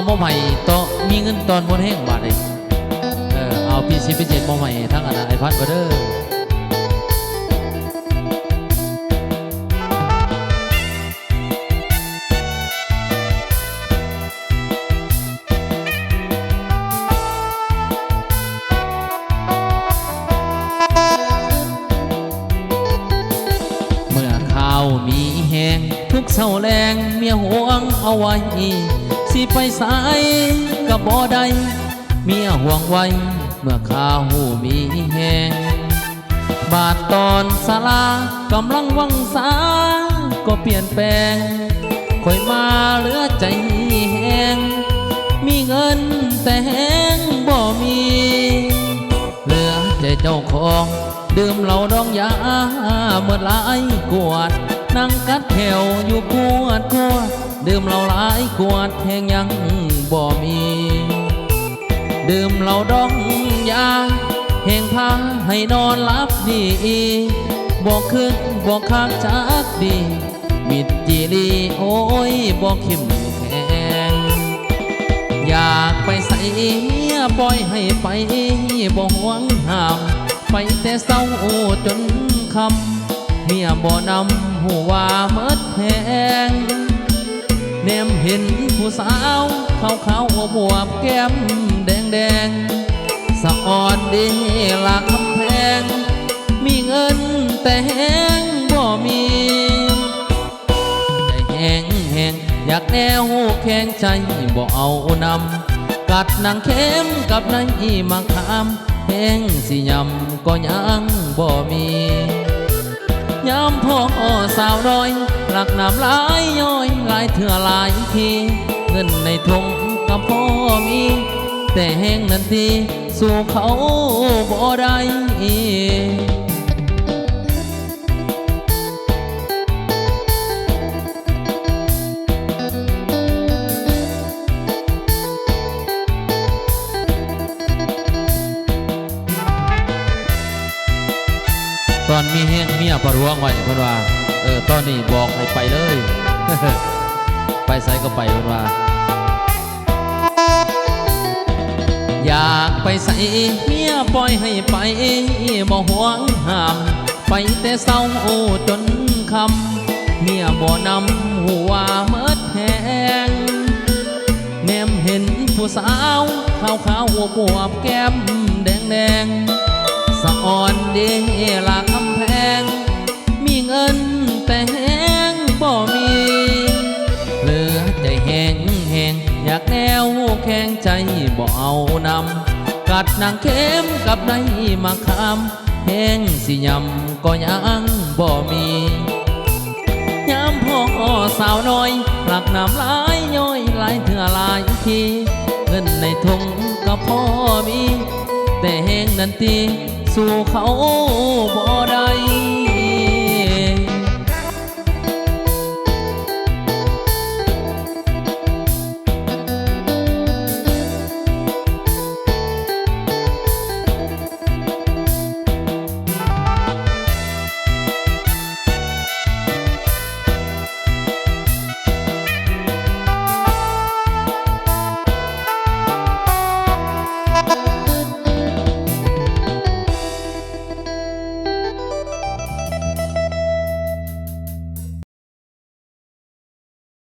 มใหม่ต่อมีเงินตอนบนแห้งบาทเลยเอาพี่สิไปเจ็ดมใหม่ทั้งอันไอพัดก็เด้อมีแหงทุกเศร้าแรงเมียห่วงเอาไว้สิไปสายกับบ่ได้เมียห่วงไว้เมื่อข้าวมีแหงบาดตอนสลากำลังวังสาก็เปลี่ยนแปลงคอยมาเหลือใจแหงมีเงินแต่แหงบ่มีเหลือใจเจ้าของดื่มเหล้าดองยาเมื่อหลายกวดนั่งกัดแถวอยู่กวดดื่มเหล้าหลายกวดแหงยังบ่มีดื่มเหล้าดองยาแหงพาให้นอนหลับดีบ่คึกบ่คักจักดีมิดจีรีโอ้ยบ่เข้มแข็งอยากไปใส่เมียปล่อยให้ไปบ่หวงห้ามไปแต่เศร้าจนคำเมียบ่นำหัวเมิดแหงแนมเห็นผู้สาวขาวบวบแก้มแดงสะอ่อนดีละคำแพงมีเงินแต่แหงบ่มีใจแหงอยากแนวแข็งใจบ่เอานำกัดนางเข้มกับนายมาขามแหงสิยำก็ยังบ่มียามพ่อสาวน้อยหลักน้ำลายย้อยหลายเถื่อหลายทีเงินในทงกับพ่อมีแต่แหงนั้นทีสู่เขาบ่ได้ตอนมีแห้งเมียประท้วงไว้เพื่อนว่าตอนนี้บอกให้ไปเลย ไปใส่ก็ไปเพื่อนว่าอยากไปใส่เมียปล่อยให้ไปบ่ห่วงห้ามไปแต่เศร้าจนคำเมียบ่นำหัวเมิดแหงแนมเห็นผู้สาวขาวบวบแก้มแดงสะอ่อนดีละคำแพงมีเงินแต่แหงบ่มีเหลือใจแหงอยากแนวแข็งใจบ่เอานำกัดนางเข้มกับนายมาขามแหงสิยำก็ยังบ่มียามพ่อสาวน้อยหลักน้ำหลายย้อยหลายเถื่อหลายทีเงินในทงก็พอมีแต่แหงนั้นทีสู่เขาบ่ได้